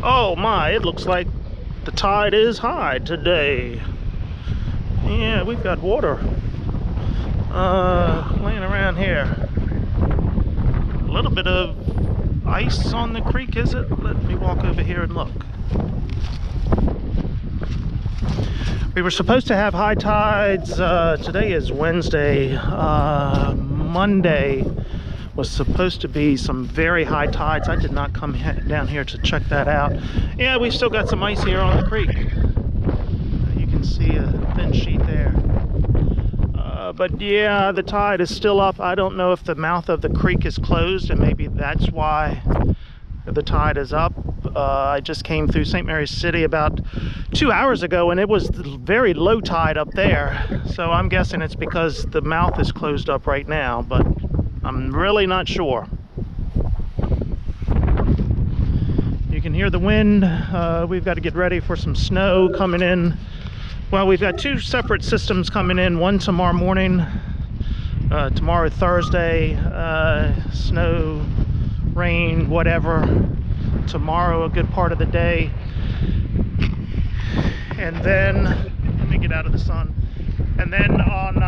Oh my, it looks like the tide is high today. Yeah, we've got water laying around here. A little bit of ice on the creek, is it? Let me walk over here and look. We were supposed to have high tides. Today is Wednesday. Monday was supposed to be some very high tides. I did not come down here to check that out. Yeah, we still got some ice here on the creek. You can see a thin sheet there. But yeah, the tide is still up. I don't know if the mouth of the creek is closed, and maybe that's why the tide is up. I just came through St. Mary's City about 2 hours ago, and it was very low tide up there. So I'm guessing it's because the mouth is closed up right now, but I'm really not sure. You can hear the wind. We've got to get ready for some snow coming in. Well, we've got two separate systems coming in. One tomorrow morning, tomorrow Thursday, snow, rain, whatever. Tomorrow a good part of the day. And then, let me get out of the sun. And then on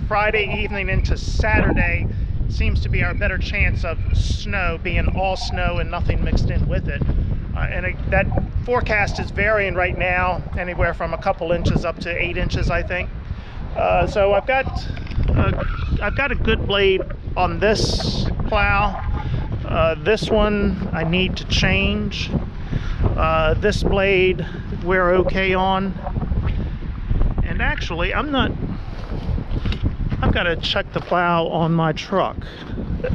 Friday evening into Saturday seems to be our better chance of snow, being all snow and nothing mixed in with it. That forecast is varying right now, anywhere from a couple inches up to 8 inches, I think. So I've got a good blade on this plow. This one I need to change. This blade we're okay on. And actually, I've got to check the plow on my truck.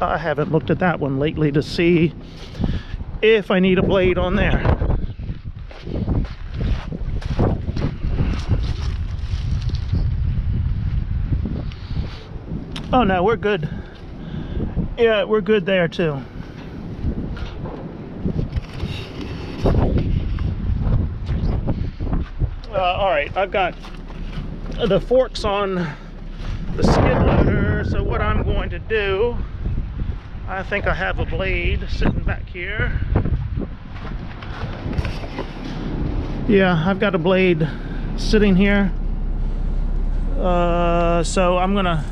I haven't looked at that one lately to see if I need a blade on there. Oh no, we're good. Yeah, we're good there too. All right, I've got the forks on the skid loader, so what I'm going to do, I think I have a blade sitting back here. Yeah, I've got a blade sitting here. So I'm gonna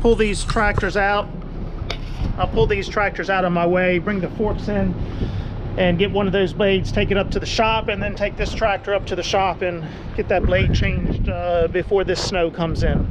pull these tractors out. I'll pull these tractors out of my way, bring the forks in, and get one of those blades, take it up to the shop, and then take this tractor up to the shop and get that blade changed before this snow comes in.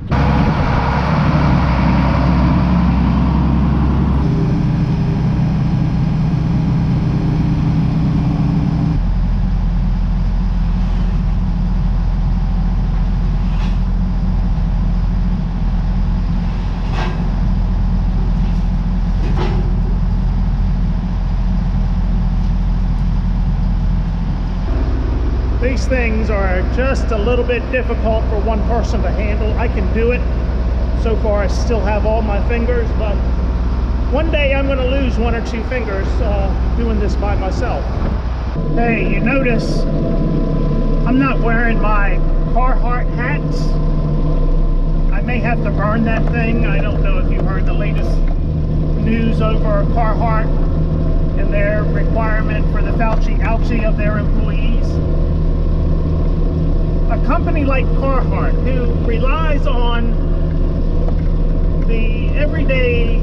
These things are just a little bit difficult for one person to handle. I can do it. So far I still have all my fingers, but one day I'm going to lose one or two fingers doing this by myself. Hey, you notice I'm not wearing my Carhartt hats. I may have to burn that thing. I don't know if you heard the latest news over Carhartt and their requirement for the ouchie of their employees. A company like Carhartt, who relies on the everyday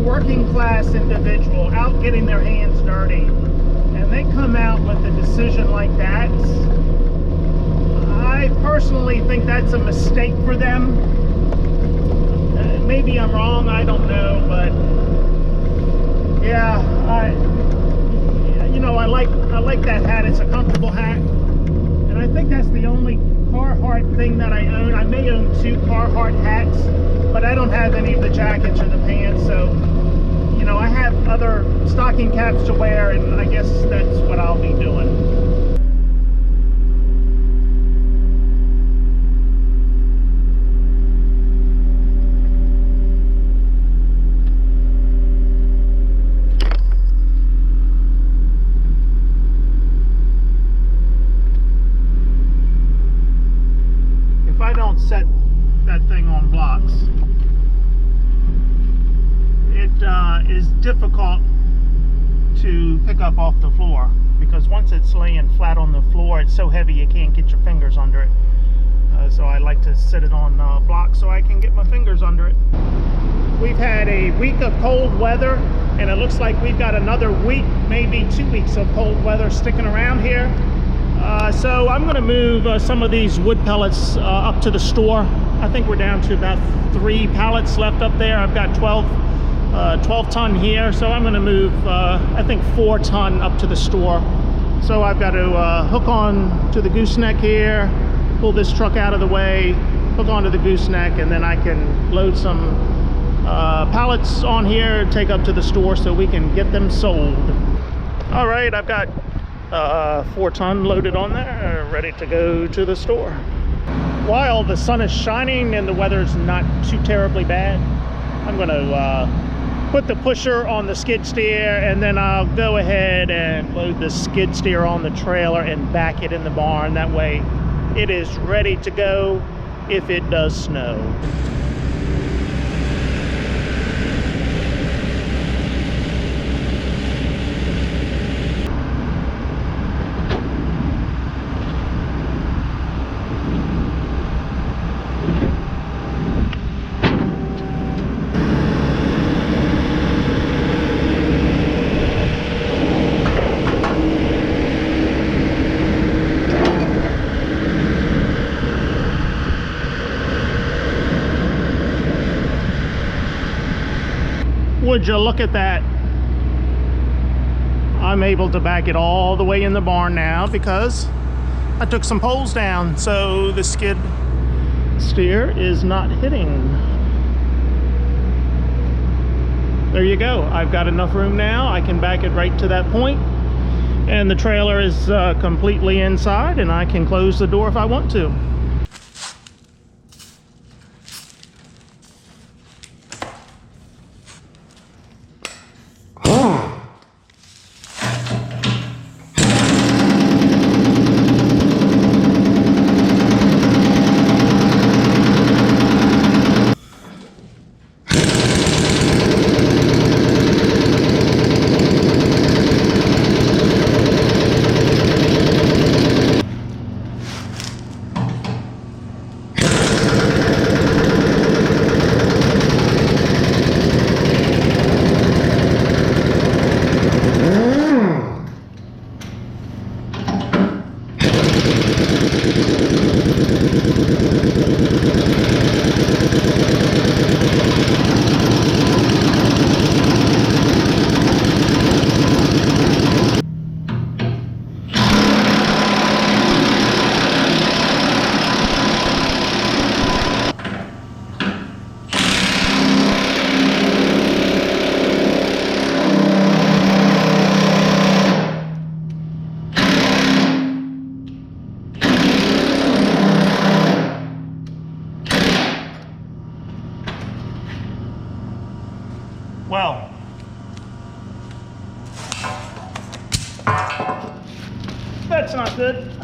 working class individual out getting their hands dirty, and they come out with a decision like that, I personally think that's a mistake for them. Maybe I'm wrong, I don't know, but yeah, I like that hat. It's a comfortable hat. And I think that's the only Carhartt thing that I own. I may own two Carhartt hats, but I don't have any of the jackets or the pants, so, you know, I have other stocking caps to wear, and I guess that's what I'll be doing. Set that thing on blocks, it is difficult to to pick up off the floor, because once it's laying flat on the floor, it's so heavy you can't get your fingers under it. So I like to sit it on blocks so I can get my fingers under it. We've had a week of cold weather, and it looks like we've got another week, maybe 2 weeks of cold weather sticking around here. So I'm going to move some of these wood pellets up to the store. I think we're down to about 3 pallets left up there. I've got 12 ton here, so I'm going to move I think 4 ton up to the store. So I've got to hook on to the gooseneck here, pull this truck out of the way, hook onto the gooseneck, and then I can load some pallets on here, take up to the store so we can get them sold. All right, I've got 4 ton loaded on there, ready to go to the store. While the sun is shining and the weather's not too terribly bad, I'm going to put the pusher on the skid steer, and then I'll go ahead and load the skid steer on the trailer and back it in the barn. That way it is ready to go if it does snow. Would you look at that? I'm able to back it all the way in the barn now because I took some poles down, so the skid steer is not hitting. There you go. I've got enough room now. I can back it right to that point, and the trailer is completely inside, and I can close the door if I want to. Well, that's not good.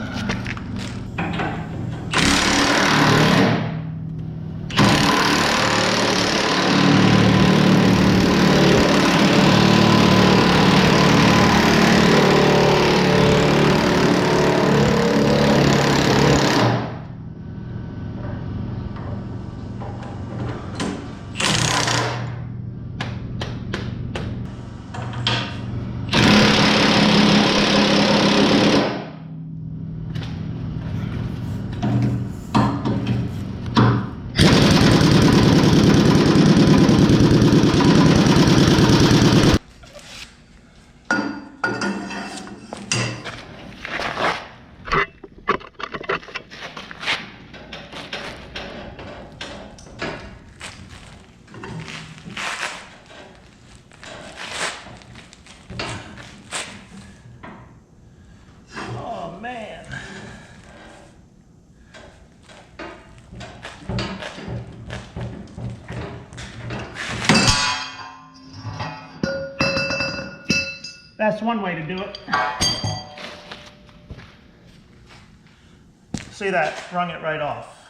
That's one way to do it. See that? Wrung it right off.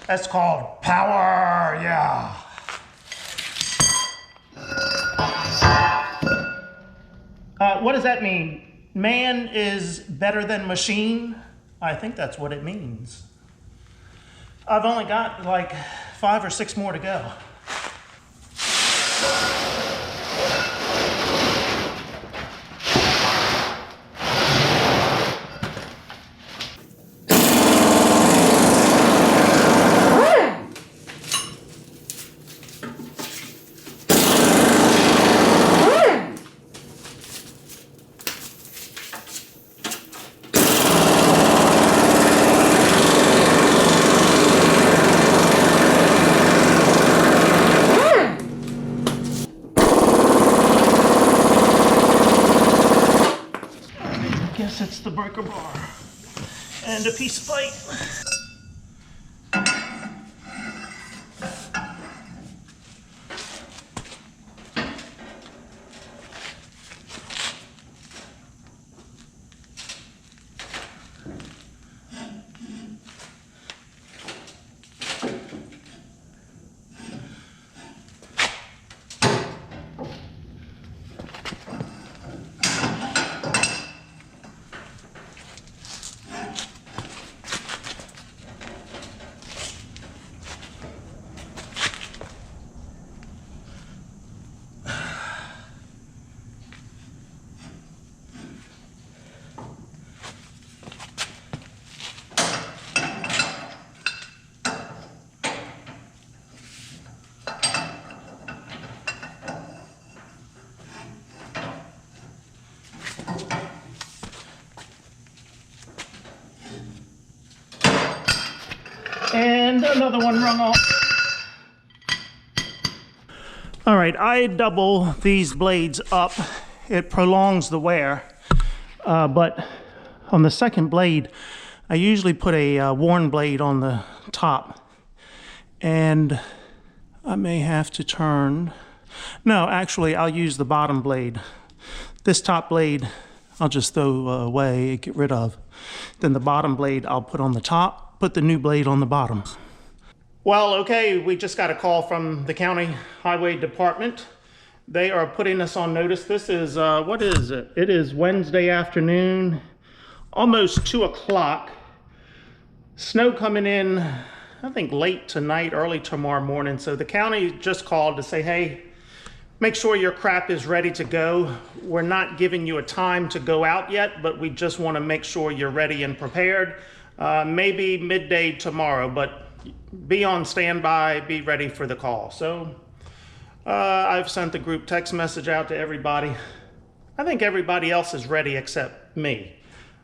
That's called power, yeah. What does that mean? Man is better than machine? I think that's what it means. I've only got like 5 or 6 more to go. It's the breaker bar and a piece of pipe. And another one rung off. All right, I double these blades up. It prolongs the wear, but on the second blade, I usually put a worn blade on the top. And I may have to turn. No, actually, I'll use the bottom blade. This top blade, I'll just throw away, get rid of. Then the bottom blade, I'll put on the top, put the new blade on the bottom. Well, okay, we just got a call from the county highway department. They are putting us on notice. This is, what is it? It is Wednesday afternoon, almost 2 o'clock. Snow coming in, I think late tonight, early tomorrow morning. So the county just called to say, hey, make sure your crap is ready to go. We're not giving you a time to go out yet, but we just want to make sure you're ready and prepared. Maybe midday tomorrow, but be on standby, be ready for the call. So I've sent the group text message out to everybody. I think everybody else is ready except me.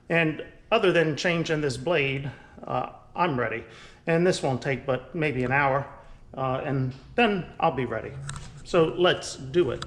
And other than changing this blade, I'm ready. And this won't take but maybe an hour, and then I'll be ready. So let's do it.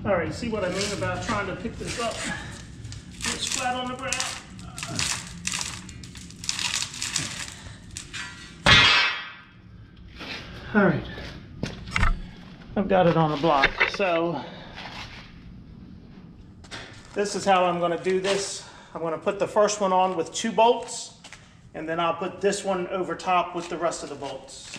All right, see what I mean about trying to pick this up? It's flat on the ground. All right, I've got it on a block. So this is how I'm gonna do this. I'm gonna put the first one on with 2 bolts, and then I'll put this one over top with the rest of the bolts.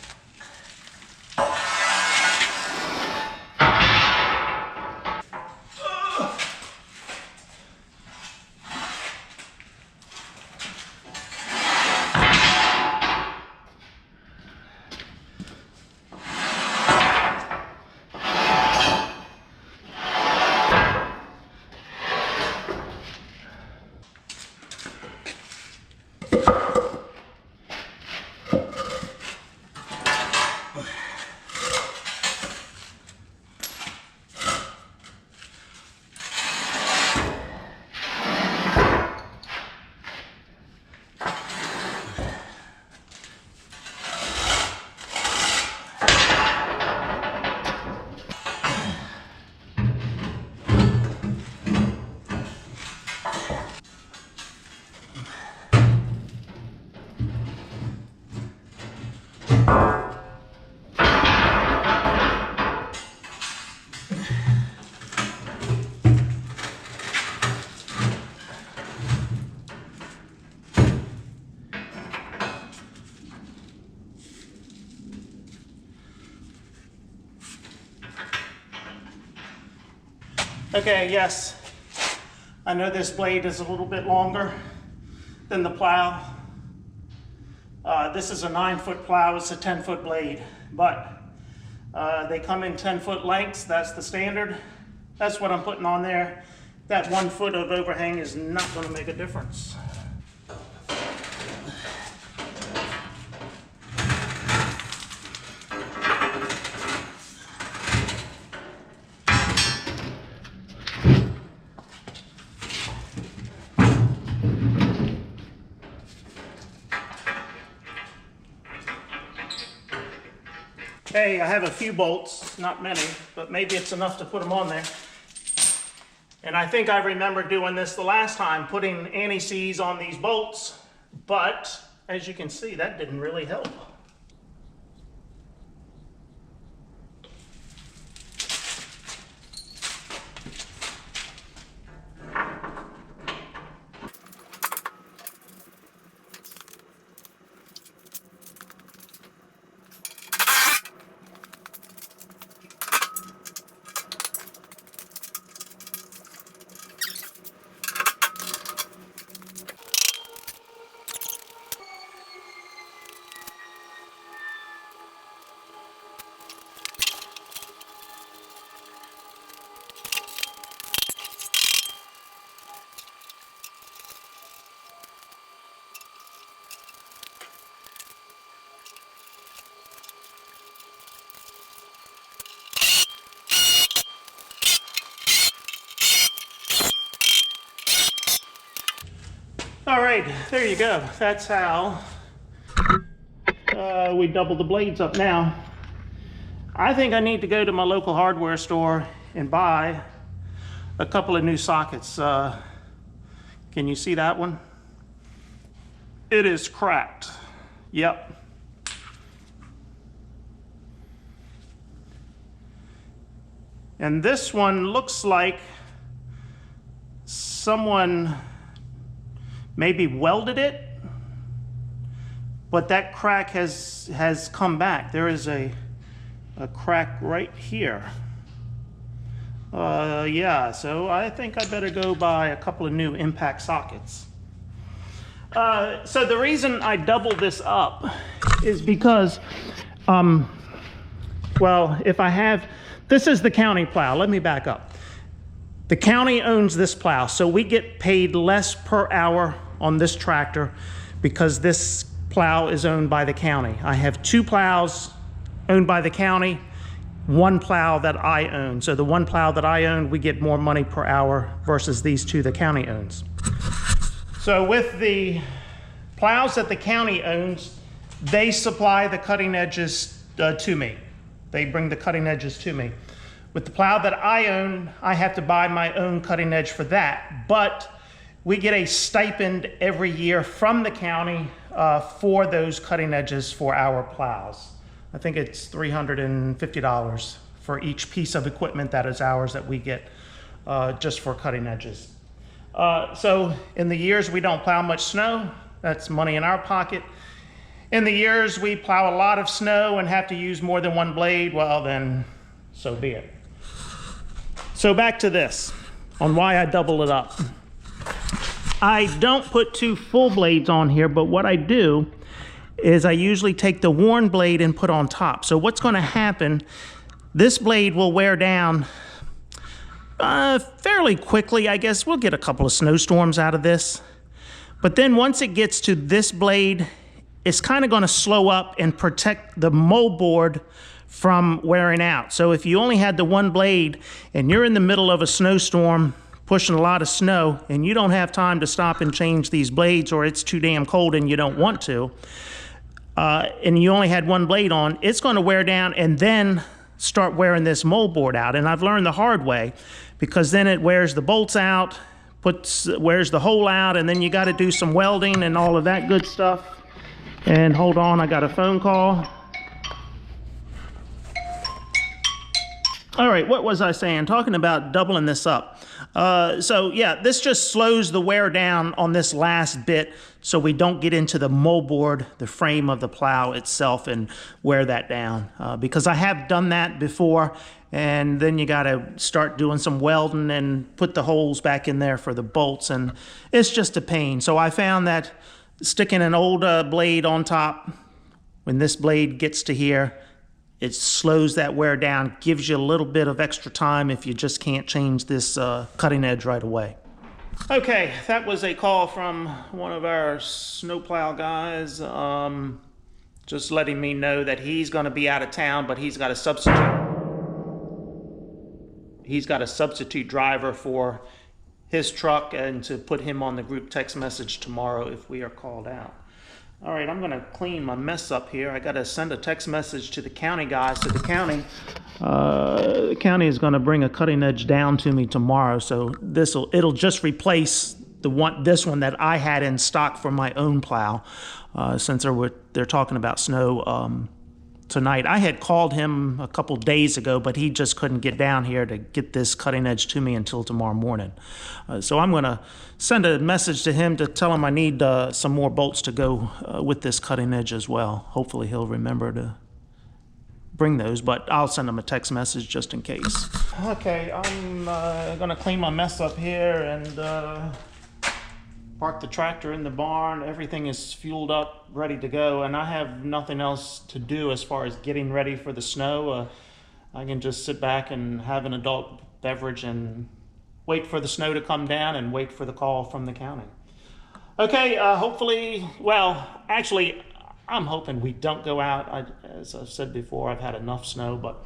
Okay, yes, I know this blade is a little bit longer than the plow. This is a 9-foot plow, it's a 10-foot blade, but they come in 10-foot lengths, that's the standard. That's what I'm putting on there. That 1 foot of overhang is not going to make a difference. Okay, I have a few bolts, not many, but maybe it's enough to put them on there. And I think I remember doing this the last time, putting anti-seize on these bolts, but as you can see, that didn't really help. All right, there you go. That's how we double the blades up now. I think I need to go to my local hardware store and buy a couple of new sockets. Can you see that one? It is cracked. Yep. And this one looks like someone maybe welded it, but that crack has come back. There is a crack right here. Yeah, so I think I better go buy a couple of new impact sockets. So the reason I doubled this up is because, well, if I have, this is the county plow. Let me back up. The county owns this plow, so we get paid less per hour on this tractor because this plow is owned by the county. I have 2 plows owned by the county, 1 plow that I own. So the 1 plow that I own, we get more money per hour versus these 2 the county owns. So with the plows that the county owns, they supply the cutting edges to me. They bring the cutting edges to me. With the plow that I own, I have to buy my own cutting edge for that, but we get a stipend every year from the county for those cutting edges for our plows. I think it's $350 for each piece of equipment that is ours that we get just for cutting edges. So in the years we don't plow much snow, that's money in our pocket. In the years we plow a lot of snow and have to use more than 1 blade, well then, so be it. So back to this, on why I double it up. I don't put 2 full blades on here, but what I do is I usually take the worn blade and put on top. So what's going to happen, this blade will wear down fairly quickly. I guess we'll get a couple of snowstorms out of this. But then once it gets to this blade, it's kind of going to slow up and protect the moldboard from wearing out. So if you only had the 1 blade and you're in the middle of a snowstorm pushing a lot of snow and you don't have time to stop and change these blades, or it's too damn cold and you don't want to, and you only had 1 blade on, it's going to wear down and then start wearing this moldboard out. And I've learned the hard way, because then it wears the bolts out, wears the hole out, and then you got to do some welding and all of that good stuff. And hold on, I got a phone call. All right, what was I saying? Talking about doubling this up. So yeah, this just slows the wear down on this last bit so we don't get into the moldboard, the frame of the plow itself, and wear that down. Because I have done that before, and then you gotta start doing some welding and put the holes back in there for the bolts, and it's just a pain. So I found that sticking an old blade on top, when this blade gets to here, it slows that wear down, gives you a little bit of extra time if you just can't change this cutting edge right away. Okay, that was a call from one of our snowplow guys, just letting me know that he's going to be out of town, but he's got a substitute. He's got a substitute driver for his truck, and to put him on the group text message tomorrow if we are called out. All right, I'm gonna clean my mess up here. I gotta send a text message to the county guys. So the county is gonna bring a cutting edge down to me tomorrow. So it'll just replace this one that I had in stock for my own plow, since they're talking about snow tonight. I had called him a couple days ago, but he just couldn't get down here to get this cutting edge to me until tomorrow morning. So I'm gonna send a message to him to tell him I need some more bolts to go with this cutting edge as well. Hopefully he'll remember to bring those, but I'll send him a text message just in case. Okay, I'm gonna clean my mess up here and park the tractor in the barn. Everything is fueled up, ready to go, and I have nothing else to do as far as getting ready for the snow. I can just sit back and have an adult beverage and wait for the snow to come down and wait for the call from the county. Okay, hopefully, well, actually, I'm hoping we don't go out. As I've said before, I've had enough snow, but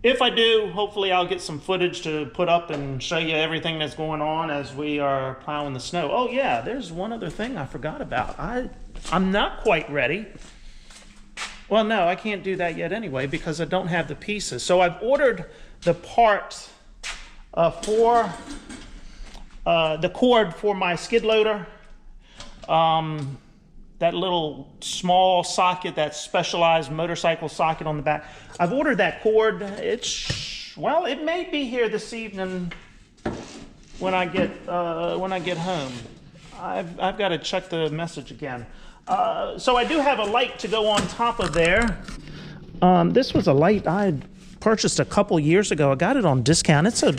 if I do, hopefully I'll get some footage to put up and show you everything that's going on as we are plowing the snow. Oh yeah, there's one other thing I forgot about. I'm not quite ready. Well, no, I can't do that yet anyway because I don't have the pieces. So I've ordered the part for the cord for my skid loader. That little small socket, that specialized motorcycle socket on the back. I've ordered that cord. Well, it may be here this evening when I get home. I've got to check the message again. So I do have a light to go on top of there. This was a light I had purchased a couple years ago. I got it on discount. It's a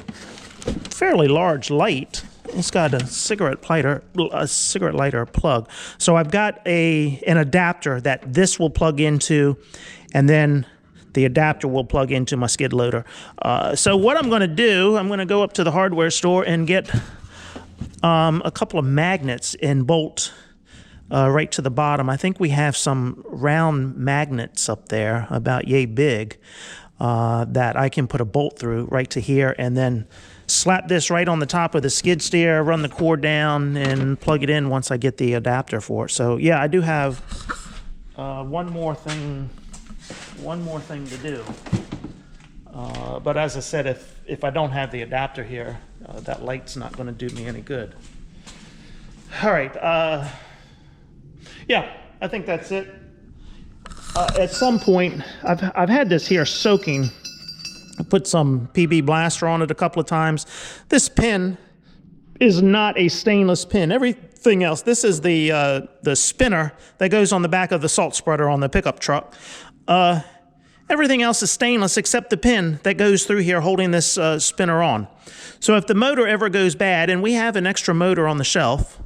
fairly large light. It's got a cigarette lighter plug. So I've got an adapter that this will plug into, and then the adapter will plug into my skid loader. So what I'm going to do, I'm going to go up to the hardware store and get a couple of magnets and bolt right to the bottom. I think we have some round magnets up there, about yay big, that I can put a bolt through right to here, and then slap this right on the top of the skid steer, run the cord down, and plug it in once I get the adapter for it. So yeah, I do have one more thing to do. But as I said, if I don't have the adapter here, that light's not going to do me any good. All right. Yeah, I think that's it. At some point, I've had this here soaking. I put some PB Blaster on it a couple of times. This pin is not a stainless pin. Everything else, this is the spinner that goes on the back of the salt spreader on the pickup truck. Everything else is stainless except the pin that goes through here holding this spinner on. So if the motor ever goes bad, and we have an extra motor on the shelf,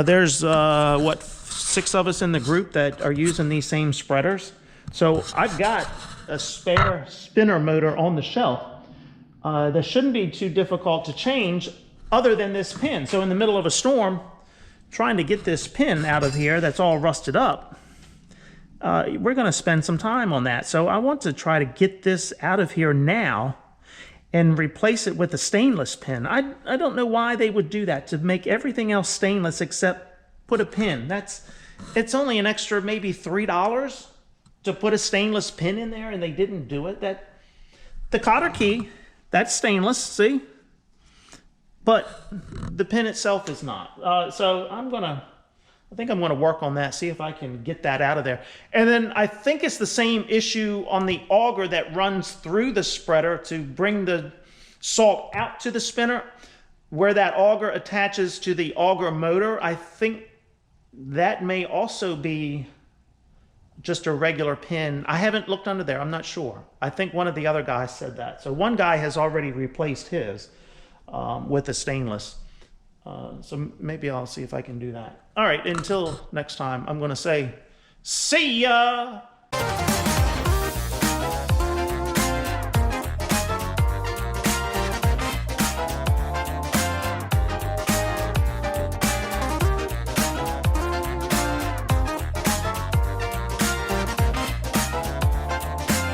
there's 6 of us in the group that are using these same spreaders. So I've got a spare spinner motor on the shelf. That shouldn't be too difficult to change other than this pin. So in the middle of a storm, trying to get this pin out of here that's all rusted up, we're going to spend some time on that. So I want to try to get this out of here now and replace it with a stainless pin. I don't know why they would do that, to make everything else stainless except put a pin. It's only an extra maybe $3 to put a stainless pin in there, and they didn't do it. The cotter key, that's stainless, see? But the pin itself is not. So I'm gonna I think I'm going to work on that, see if I can get that out of there. And then I think it's the same issue on the auger that runs through the spreader to bring the salt out to the spinner. Where that auger attaches to the auger motor, I think that may also be just a regular pin. I haven't looked under there, I'm not sure. I think one of the other guys said that. So one guy has already replaced his with a stainless. So maybe I'll see if I can do that. All right, until next time, I'm going to say, see ya!